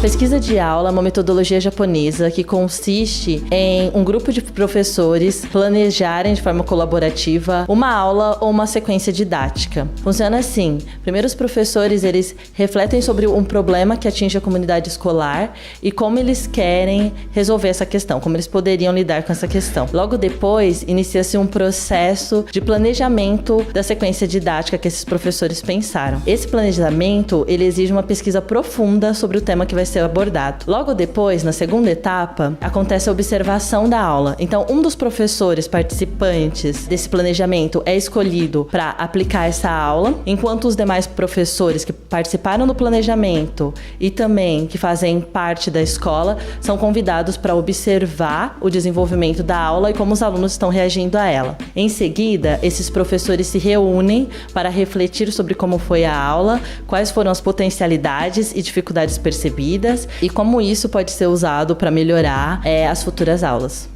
Pesquisa de aula é uma metodologia japonesa que consiste em um grupo de professores planejarem de forma colaborativa uma aula ou uma sequência didática. Funciona assim: primeiro os professores eles refletem sobre um problema que atinge a comunidade escolar e como eles querem resolver essa questão, como eles poderiam lidar com essa questão. Logo depois, inicia-se um processo de planejamento da sequência didática que esses professores pensaram. Esse planejamento, ele exige uma pesquisa profunda sobre o tema que vai ser abordado. Logo depois, na segunda etapa, acontece a observação da aula. Então, um dos professores participantes desse planejamento é escolhido para aplicar essa aula, enquanto os demais professores que participaram do planejamento e também que fazem parte da escola são convidados para observar o desenvolvimento da aula e como os alunos estão reagindo a ela. Em seguida, esses professores se reúnem para refletir sobre como foi a aula, quais foram as potencialidades e dificuldades percebidas e como isso pode ser usado para melhorar as futuras aulas.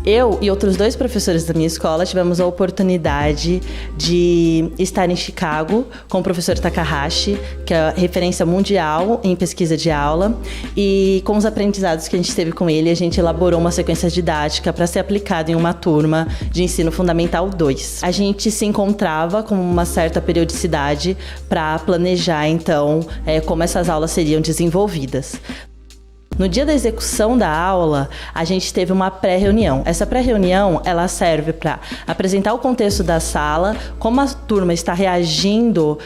Eu e outros 2 professores da minha escola tivemos a oportunidade de estar em Chicago com o professor Takahashi, que é referência mundial em pesquisa de aula, e com os aprendizados que a gente teve com ele, a gente elaborou uma sequência didática para ser aplicada em uma turma de ensino fundamental 2. A gente se encontrava com uma certa periodicidade para planejar, então, como essas aulas seriam desenvolvidas. No dia da execução da aula, a gente teve uma pré-reunião. Essa pré-reunião, ela serve para apresentar o contexto da sala, como a turma está reagindo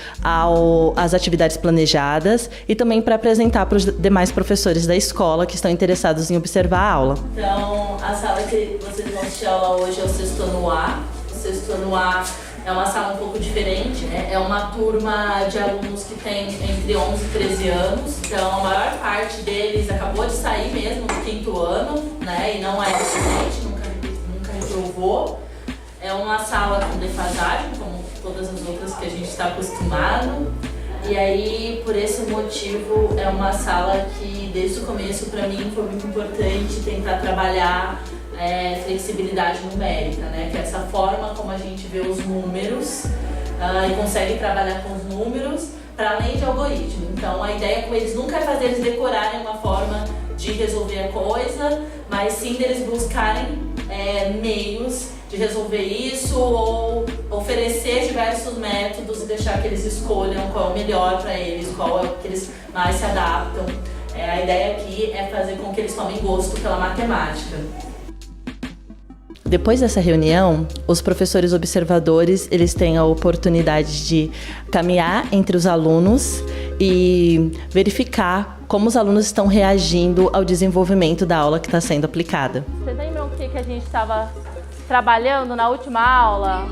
às atividades planejadas e também para apresentar para os demais professores da escola que estão interessados em observar a aula. Então, a sala que vocês vão assistir a aula hoje é o sexto ano A. O sexto ano A é uma sala um pouco diferente, né? É uma turma de alunos que tem entre 11 e 13 anos. Então, a maior parte deles acabou de sair mesmo do 5º ano, né? E não é recente, nunca reprovou. É uma sala com defasagem, como todas as outras que a gente está acostumado. E aí, por esse motivo, é uma sala que, desde o começo, para mim, foi muito importante tentar trabalhar flexibilidade numérica, né? Que é essa forma como a gente vê os números e consegue trabalhar com os números para além de algoritmo. Então, a ideia com eles nunca é fazer eles decorarem uma forma de resolver a coisa, mas sim deles buscarem meios de resolver isso ou oferecer diversos métodos e deixar que eles escolham qual é o melhor para eles, qual é o que eles mais se adaptam. A ideia aqui é fazer com que eles tomem gosto pela matemática. Depois dessa reunião, os professores observadores, eles têm a oportunidade de caminhar entre os alunos e verificar como os alunos estão reagindo ao desenvolvimento da aula que está sendo aplicada. Vocês lembram o que a gente estava trabalhando na última aula?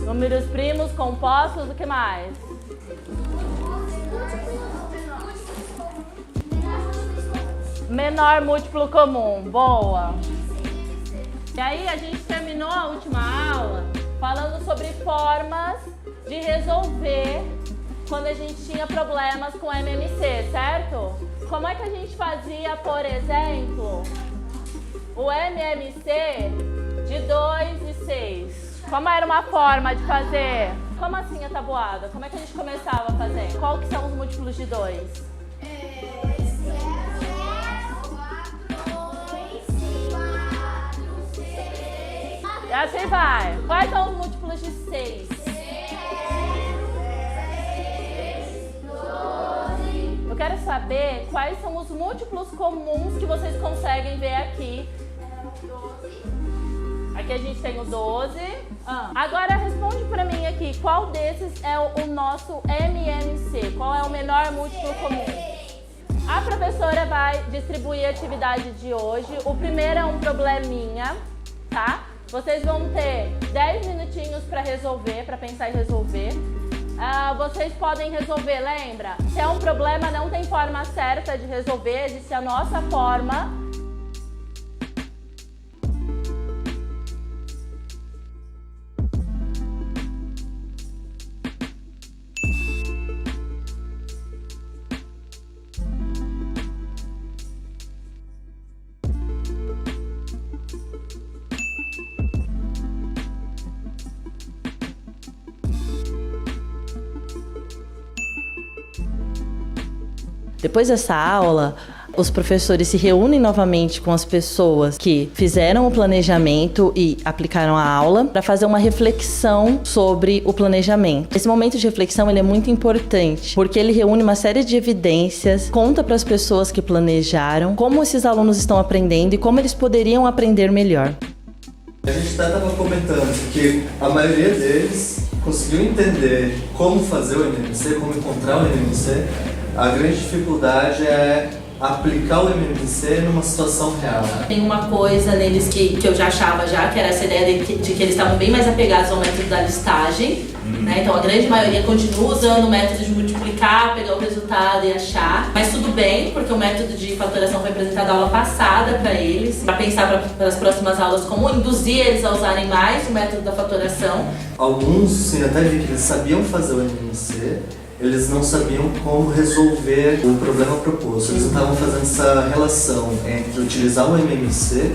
Números primos, compostos, o que mais? Menor múltiplo comum, boa! E aí a gente terminou a última aula falando sobre formas de resolver quando a gente tinha problemas com MMC, certo? Como é que a gente fazia, por exemplo, o MMC de 2 e 6? Como era uma forma de fazer? Como assim a tabuada? Como é que a gente começava a fazer? Qual que são os múltiplos de 2? E assim vai. Quais são os múltiplos de 6? 12. Eu quero saber quais são os múltiplos comuns que vocês conseguem ver aqui. Aqui a gente tem o 12. Agora responde pra mim aqui, qual desses é o nosso MMC? Qual é o menor múltiplo comum? A professora vai distribuir a atividade de hoje. O primeiro é um probleminha, tá? Vocês vão ter 10 minutinhos para resolver, para pensar em resolver. Vocês podem resolver, lembra? Se é um problema, não tem forma certa de resolver, existe a nossa forma. Depois dessa aula, os professores se reúnem novamente com as pessoas que fizeram o planejamento e aplicaram a aula para fazer uma reflexão sobre o planejamento. Esse momento de reflexão ele é muito importante porque ele reúne uma série de evidências, conta para as pessoas que planejaram como esses alunos estão aprendendo e como eles poderiam aprender melhor. A gente estava comentando que a maioria deles conseguiu entender como fazer o MMC, como encontrar o MMC. A grande dificuldade é aplicar o MMC numa situação real. Tem uma coisa neles que eu já achava que era essa ideia de que eles estavam bem mais apegados ao método da listagem, né? Então a grande maioria continua usando o método de multiplicar, pegar o resultado e achar, mas tudo bem, porque o método de fatoração foi apresentado na aula passada para eles, para pensar para as próximas aulas como induzir eles a usarem mais o método da fatoração. Alguns, sim, até vi que eles sabiam fazer o MMC, eles não sabiam como resolver o problema proposto. Eles não estavam fazendo essa relação entre utilizar o MMC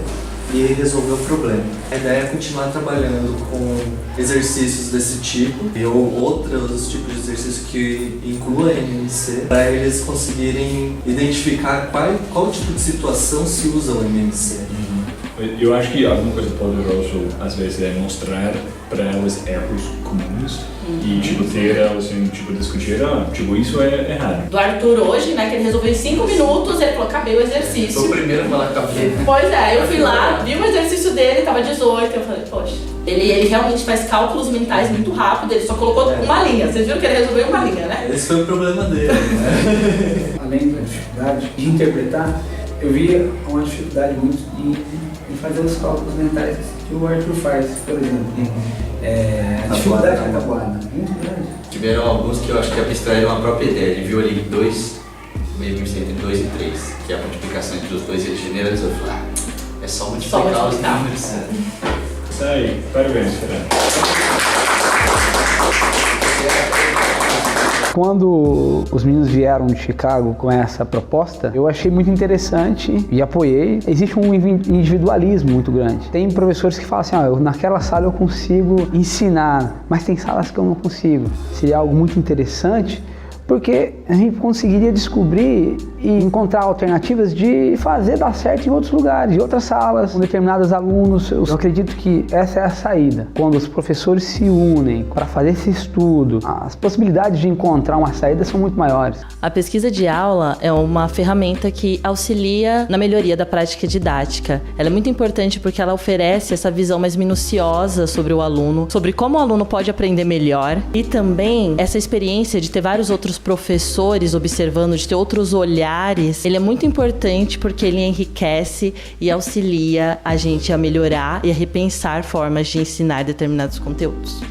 e resolver o problema. A ideia é continuar trabalhando com exercícios desse tipo e outros tipos de exercícios que incluam a MMC para eles conseguirem identificar qual tipo de situação se usa o MMC. Eu acho que alguma coisa poderosa, às vezes, é mostrar para elas erros comuns e, ter elas, discutir, isso é errado. Do Arthur hoje, né, que ele resolveu em 5 minutos, ele falou, acabei o exercício. Sou o primeiro a falar acabei. Pois é, eu fui lá, vi o exercício dele, tava 18, eu falei, poxa. Ele realmente faz cálculos mentais muito rápido, ele só colocou uma linha. Vocês viram que ele resolveu uma linha, né? Esse foi o problema dele, né? Além da dificuldade de interpretar, eu via uma dificuldade muito em fazer os cálculos mentais que o Arthur faz, por exemplo. A dificuldade da tabuada, muito grande. Tiveram alguns que eu acho que abstraíram a própria ideia. Ele viu ali 2, meio entre 2 e 3, que é a multiplicação entre os dois, ele generalizou e falou, é só multiplicar os números. Isso aí, parabéns, Fernando. Quando os meninos vieram de Chicago com essa proposta, eu achei muito interessante e apoiei. Existe um individualismo muito grande. Tem professores que falam assim, naquela sala eu consigo ensinar, mas tem salas que eu não consigo. Seria algo muito interessante, porque a gente conseguiria descobrir e encontrar alternativas de fazer dar certo em outros lugares, em outras salas, com determinados alunos. Eu acredito que essa é a saída. Quando os professores se unem para fazer esse estudo, as possibilidades de encontrar uma saída são muito maiores. A pesquisa de aula é uma ferramenta que auxilia na melhoria da prática didática. Ela é muito importante porque ela oferece essa visão mais minuciosa sobre o aluno, sobre como o aluno pode aprender melhor e também essa experiência de ter vários outros professores observando, de ter outros olhares. Ele é muito importante porque ele enriquece e auxilia a gente a melhorar e a repensar formas de ensinar determinados conteúdos.